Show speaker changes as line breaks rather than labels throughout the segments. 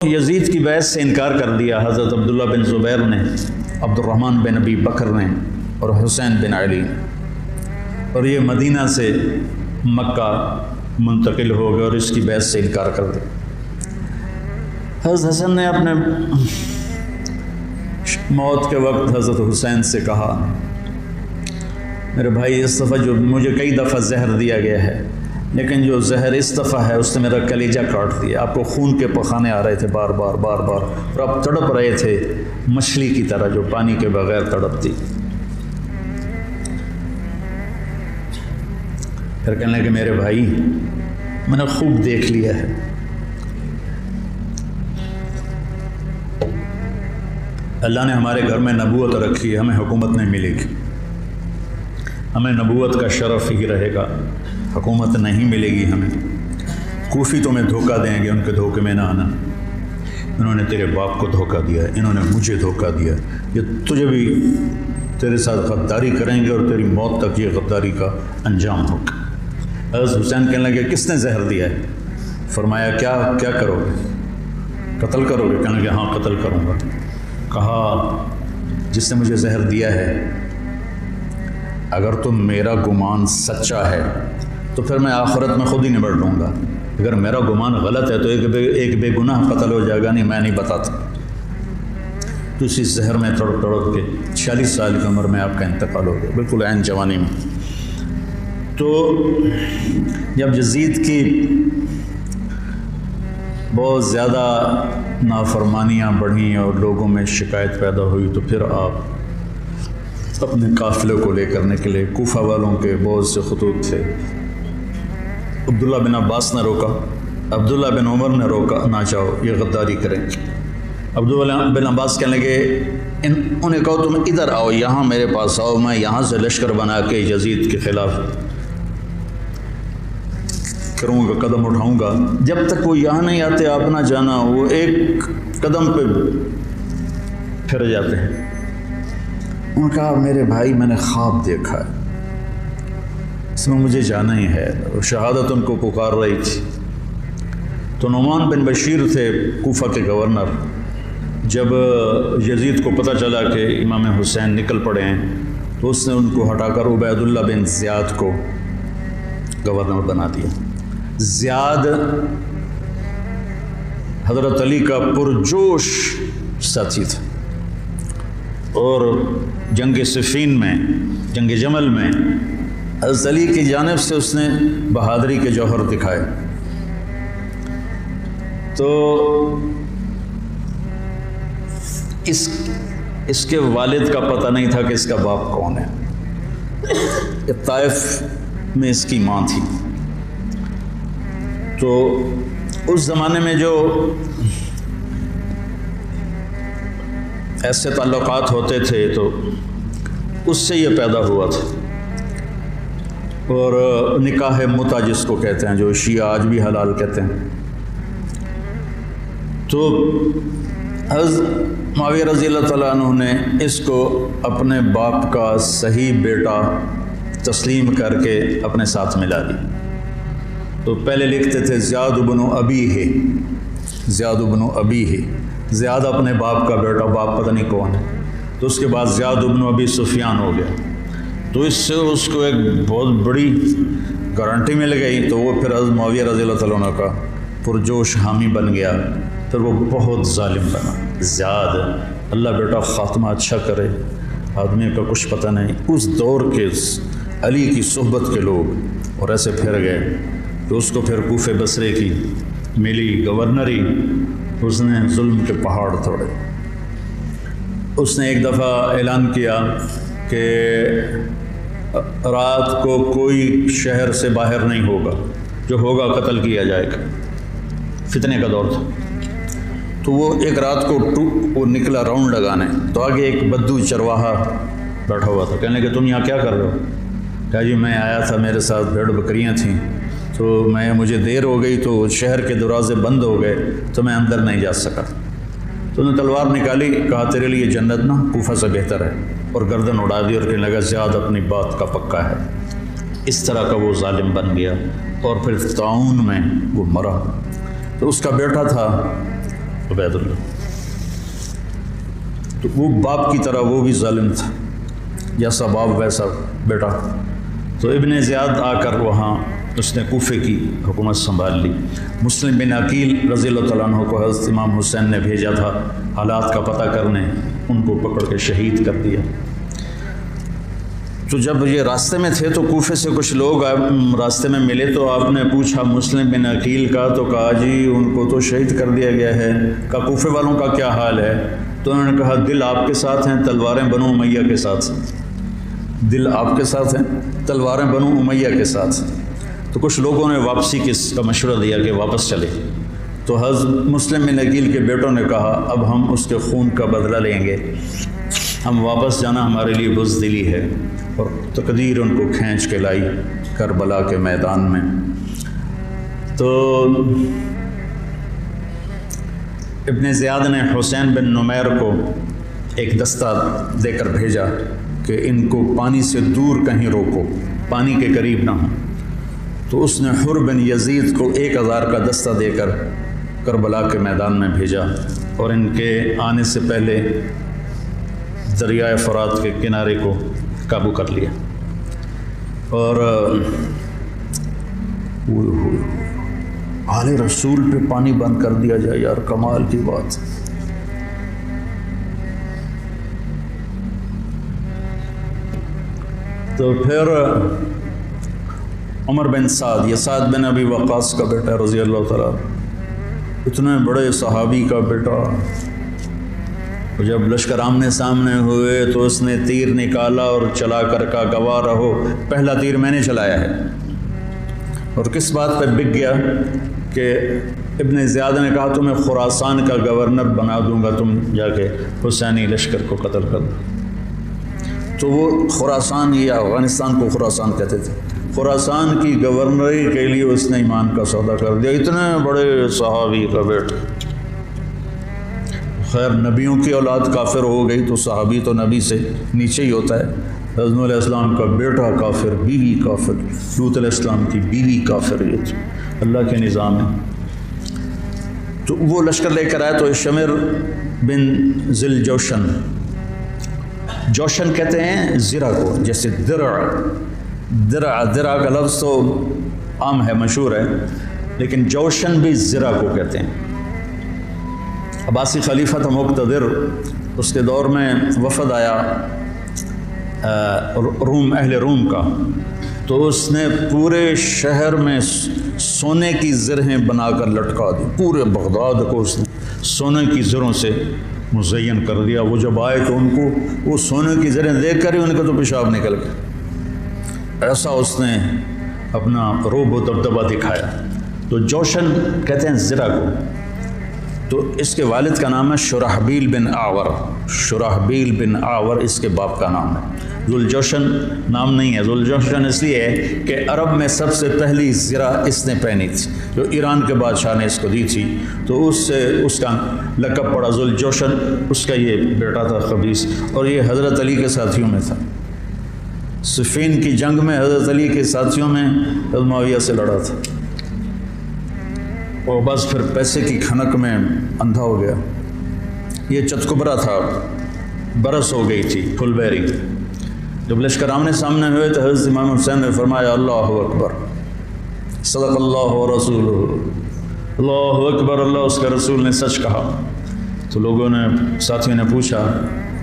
یزید کی بیعت سے انکار کر دیا حضرت عبداللہ بن زبیر نے، عبد الرحمن بن ابی بکر نے اور حسین بن علی نے، اور یہ مدینہ سے مکہ منتقل ہو گئے اور اس کی بیعت سے انکار کر دیا۔ حضرت حسن نے اپنے موت کے وقت حضرت حسین سے کہا، میرے بھائی اس دفعہ جو مجھے کئی دفعہ زہر دیا گیا ہے، لیکن جو زہر اس دفعہ ہے اس نے میرا کلیجہ کاٹ دیا۔ آپ کو خون کے پخانے آ رہے تھے بار بار بار بار، اور آپ تڑپ رہے تھے مچھلی کی طرح جو پانی کے بغیر تڑپتی۔ پھر کہنے لگے میرے بھائی میں نے خوب دیکھ لیا ہے، اللہ نے ہمارے گھر میں نبوت رکھی ہے، ہمیں حکومت نہیں ملے گی، ہمیں نبوت کا شرف ہی رہے گا، حکومت نہیں ملے گی ہمیں۔ کوفی تمہیں دھوکہ دیں گے، ان کے دھوکے میں نہ آنا، انہوں نے تیرے باپ کو دھوکہ دیا ہے، انہوں نے مجھے دھوکہ دیا، یہ تجھے بھی تیرے ساتھ غداری کریں گے اور تیری موت تک یہ غداری کا انجام ہوگا۔ حضرت حسین کہنے لگے کس نے زہر دیا ہے؟ فرمایا کیا کرو گے؟ قتل کرو گے؟ کہنے لگے ہاں قتل کروں گا۔ کہا جس نے مجھے زہر دیا ہے اگر تم میرا گمان سچا ہے تو پھر میں آخرت میں خود ہی نبٹ لوں گا، اگر میرا گمان غلط ہے تو ایک بے گناہ قتل ہو جائے گا، نہیں میں نہیں بتاتا۔ تو اسی زہر میں تڑپ تڑپ کے 46 سال کی عمر میں آپ کا انتقال ہو گیا، بالکل عین جوانی میں۔ تو جب یزید کی بہت زیادہ نافرمانیاں بڑھیں اور لوگوں میں شکایت پیدا ہوئی تو پھر آپ اپنے قافلے کو لے کرنے کے لیے کوفہ والوں کے بہت سے خطوط تھے، عبداللہ بن عباس نے روکا، عبداللہ بن عمر نے روکا، نہ جاؤ یہ غداری کریں۔ عبداللہ بن عباس کہنے لگے انہیں کہو تم ادھر آؤ، یہاں میرے پاس آؤ، میں یہاں سے لشکر بنا کے یزید کے خلاف کروں گا، قدم اٹھاؤں گا۔ جب تک وہ یہاں نہیں آتے آپ نہ جانا، وہ ایک قدم پہ پھر جاتے ہیں۔ انہوں نے کہا میرے بھائی میں نے خواب دیکھا ہے، اس میں مجھے جانا ہی ہے، اور شہادت ان کو پکار رہی تھی۔ تو نعمان بن بشیر تھے کوفہ کے گورنر، جب یزید کو پتہ چلا کہ امام حسین نکل پڑے ہیں تو اس نے ان کو ہٹا کر عبید اللہ بن زیاد کو گورنر بنا دیا۔ زیاد حضرت علی کا پرجوش ساتھی تھا، اور جنگ صفین میں، جنگ جمل میں حضرت علی کی جانب سے اس نے بہادری کے جوہر دکھائے۔ تو اس کے والد کا پتہ نہیں تھا کہ اس کا باپ کون ہے، طائف میں اس کی ماں تھی۔ تو اس زمانے میں جو ایسے تعلقات ہوتے تھے تو اس سے یہ پیدا ہوا تھا، اور نکاح متع جس کو کہتے ہیں، جو شیعہ آج بھی حلال کہتے ہیں۔ تو حضرت معاویہ رضی اللہ تعالیٰ عنہ نے اس کو اپنے باپ کا صحیح بیٹا تسلیم کر کے اپنے ساتھ ملا لی۔ تو پہلے لکھتے تھے زیاد بن ابی ہے، زیاد بن ابی ہے، زیاد اپنے باپ کا بیٹا، باپ پتہ نہیں کون ہے۔ تو اس کے بعد زیاد بن ابی سفیان ہو گیا، تو اس سے اس کو ایک بہت بڑی گارنٹی مل گئی۔ تو وہ پھر حضرت معاویہ رضی اللہ تعالیٰ عنہ کا پرجوش حامی بن گیا، پھر وہ بہت ظالم بنا زیاد۔ اللہ بیٹا خاتمہ اچھا کرے، آدمی کا کچھ پتہ نہیں۔ اس دور کے علی کی صحبت کے لوگ اور ایسے پھر گئے، تو اس کو پھر کوفہ بصرے کی ملی گورنری، اس نے ظلم کے پہاڑ توڑے۔ اس نے ایک دفعہ اعلان کیا کہ رات کو کوئی شہر سے باہر نہیں ہوگا، جو ہوگا قتل کیا جائے گا۔ فتنے کا دور تھا، تو وہ ایک رات کو وہ نکلا راؤنڈ لگانے، تو آگے ایک بدو چرواہا بیٹھا ہوا تھا۔ کہنے کہ تم یہاں کیا کر رہے ہو؟ کہا جی میں آیا تھا، میرے ساتھ بھیڑ بکریاں تھیں، تو مجھے دیر ہو گئی تو شہر کے دروازے بند ہو گئے تو میں اندر نہیں جا سکا۔ تو انہوں نے تلوار نکالی، کہا تیرے لیے جنت نہ کوفہ سے بہتر ہے، اور گردن اڑا دی، اور کہنے لگا زیاد اپنی بات کا پکا ہے۔ اس طرح کا وہ ظالم بن گیا، اور پھر طاعون میں وہ مرا۔ تو اس کا بیٹا تھا عبید اللہ، تو وہ باپ کی طرح وہ بھی ظالم تھا، جیسا باپ ویسا بیٹا۔ تو ابن زیاد آ کر وہاں اس نے کوفے کی حکومت سنبھال لی۔ مسلم بن عقیل رضی اللہ تعالیٰ عنہ کو حضرت امام حسین نے بھیجا تھا حالات کا پتہ کرنے، ان کو پکڑ کے شہید کر دیا۔ تو جب یہ راستے میں تھے تو کوفے سے کچھ لوگ راستے میں ملے، تو آپ نے پوچھا مسلم بن عقیل کا، تو کہا جی ان کو تو شہید کر دیا گیا ہے۔ کہا کوفے والوں کا کیا حال ہے؟ تو انہوں نے کہا دل آپ کے ساتھ ہیں، تلواریں بنو امیہ کے ساتھ ہیں۔ دل آپ کے ساتھ ہیں، تلواریں بنو امیہ کے ساتھ ہیں۔ تو کچھ لوگوں نے واپسی کا مشورہ دیا کہ واپس چلے، تو حضرت مسلم بن عقیل کے بیٹوں نے کہا اب ہم اس کے خون کا بدلہ لیں گے، ہم واپس جانا ہمارے لیے بزدلی ہے، اور تقدیر ان کو کھینچ کے لائی کربلا کے میدان میں۔ تو ابن زیاد نے حسین بن نمیر کو ایک دستہ دے کر بھیجا کہ ان کو پانی سے دور کہیں روکو، پانی کے قریب نہ ہوں۔ تو اس نے حر بن یزید کو 1000 کا دستہ دے کر کربلا کے میدان میں بھیجا، اور ان کے آنے سے پہلے دریائے فرات کے کنارے کو قابو کر لیا۔ اور آل رسول پہ پانی بند کر دیا جائے، یار کمال کی بات۔ تو پھر عمر بن سعد، یہ سعد بن ابی وقاص کا بیٹا رضی اللہ تعالیٰ، اتنے بڑے صحابی کا بیٹا، جب لشکر آمنے سامنے ہوئے تو اس نے تیر نکالا اور چلا کر کہا گواہ رہو پہلا تیر میں نے چلایا ہے۔ اور کس بات پہ بک گیا کہ ابن زیاد نے کہا تمہیں خراسان کا گورنر بنا دوں گا، تم جا کے حسینی لشکر کو قتل کر دو۔ تو وہ خراسان، یہ افغانستان کو خراسان کہتے تھے، خراسان کی گورنری کے لیے اس نے ایمان کا سودا کر دیا۔ اتنے بڑے صحابی کا بیٹا، خیر نبیوں کی اولاد کافر ہو گئی تو صحابی تو نبی سے نیچے ہی ہوتا ہے۔ حضرت علیہ السلام کا بیٹا کافر، بیوی کافر، لوط علیہ السلام کی بیوی کافر، یہ اللہ کے نظام ہے۔ تو وہ لشکر لے کر آئے، تو شمر بن ذل جوشن، جوشن کہتے ہیں زرہ کو، جیسے درع کا لفظ تو عام ہے، مشہور ہے، لیکن جوشن بھی زرہ کو کہتے ہیں۔ عباسی خلیفہ تھا مقتدر، اس کے دور میں وفد آیا اہل روم کا، تو اس نے پورے شہر میں سونے کی زرہیں بنا کر لٹکا دی، پورے بغداد کو اس نے سونے کی زروں سے مزین کر دیا۔ وہ جب آئے تو ان کو وہ سونے کی زریں دیکھ کر ہی ان کا تو پیشاب نکل گیا، ایسا اس نے اپنا روب و دبدبہ دکھایا۔ تو جوشن کہتے ہیں زرہ کو۔ تو اس کے والد کا نام ہے شرحبیل بن آور، شرحبیل بن آور اس کے باپ کا نام ہے۔ ذوالجوشن نام نہیں ہے، ذوالجوشن اس لیے ہے کہ عرب میں سب سے پہلی زرہ اس نے پہنی تھی، جو ایران کے بادشاہ نے اس کو دی تھی، تو اس سے اس کا لقب پڑا ذوالجوشن۔ اس کا یہ بیٹا تھا خبیث، اور یہ حضرت علی کے ساتھیوں میں تھا۔ صفین کی جنگ میں حضرت علی کے ساتھیوں میں حضرت معاویہ سے لڑا تھا، اور بس پھر پیسے کی کھنک میں اندھا ہو گیا۔ یہ چتکبرا تھا، برس ہو گئی تھی پھل بیری۔ جب لشکر آمنے سامنے ہوئے تو حضرت امام حسین نے فرمایا اللہ اکبر، صدق اللہ و رسولہ، اللہ اکبر، اللہ اس کے رسول نے سچ کہا۔ تو لوگوں نے، ساتھیوں نے پوچھا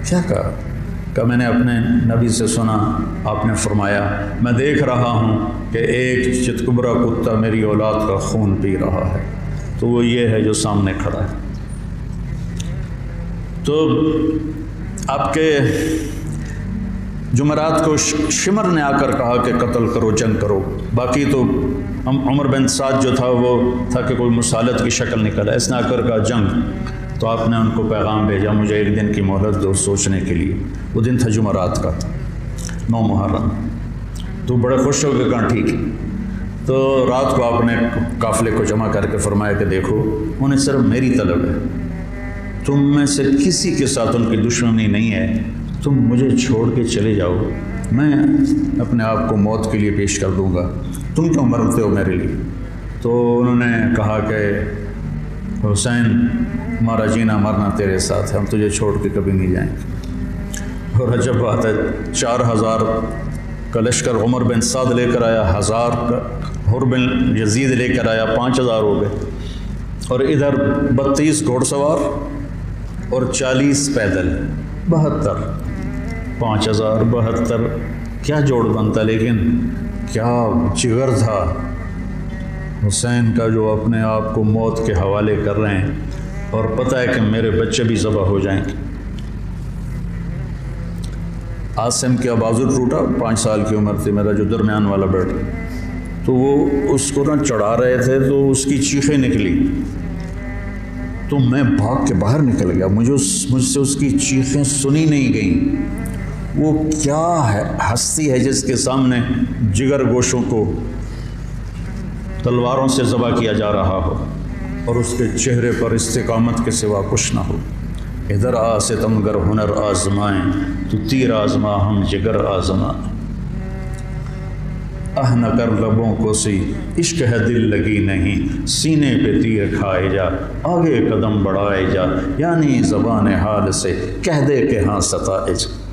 کیا کہا؟ کہ میں نے اپنے نبی سے سنا، آپ نے فرمایا میں دیکھ رہا ہوں کہ ایک چتکبرا کتا میری اولاد کا خون پی رہا ہے، تو وہ یہ ہے جو سامنے کھڑا ہے۔ تو آپ کے جمعرات کو شمر نے آ کر کہا کہ قتل کرو، جنگ کرو۔ باقی تو عمر بن سعد جو تھا وہ تھا کہ کوئی مسالت کی شکل نکلا، اس نے آ کر کہا جنگ۔ تو آپ نے ان کو پیغام بھیجا مجھے ایک دن کی مہلت دو سوچنے کے لیے۔ وہ دن تھا جمعرات کا، 9 محرم۔ تو بڑے خوش ہو کے کہا ٹھیک ہے۔ تو رات کو آپ نے قافلے کو جمع کر کے فرمایا کہ دیکھو انہیں صرف میری طلب ہے، تم میں سے کسی کے ساتھ ان کی دشمنی نہیں ہے، تم مجھے چھوڑ کے چلے جاؤ، میں اپنے آپ کو موت کے لیے پیش کر دوں گا، تم کیوں مرتے ہو میرے لیے؟ تو انہوں نے کہا کہ حسین ہمارا جینا مرنا تیرے ساتھ ہے، ہم تجھے چھوڑ کے کبھی نہیں جائیں گے۔ اور عجب بات ہے، 4000 کا لشکر عمر بن سعد لے کر آیا، 1000 کا حر بن یزید لے کر آیا، 5000 ہو گئے، اور ادھر 32 گھوڑ سوار اور 40 پیدل، 72، 5000 72، کیا جوڑ بنتا، لیکن کیا جگر تھا حسین کا جو اپنے آپ کو موت کے حوالے کر رہے ہیں، اور پتہ ہے کہ میرے بچے بھی ذبح ہو جائیں گے۔ عاصم کا بازو ٹوٹا، 5 سال کی عمر تھی، میرا جو درمیان والا بیٹا، تو وہ اس کو نہ چڑھا رہے تھے تو اس کی چیخیں نکلی، تو میں بھاگ کے باہر نکل گیا، مجھ سے اس کی چیخیں سنی نہیں گئیں۔ وہ کیا ہے ہستی ہے جس کے سامنے جگر گوشوں کو تلواروں سے ذبح کیا جا رہا ہو اور اس کے چہرے پر استقامت کے سوا کچھ نہ ہو۔ ادھر آ ستمگر ہنر آزمائیں، تو تیر آزما ہم جگر آزمائیں، نہ کر لبوں کو سی عشق ہے دل لگی نہیں، سینے پہ تیر کھائے جا آگے قدم بڑھائے جا، یعنی زبان حال سے کہہ دے کہ ہاں ستائے جا۔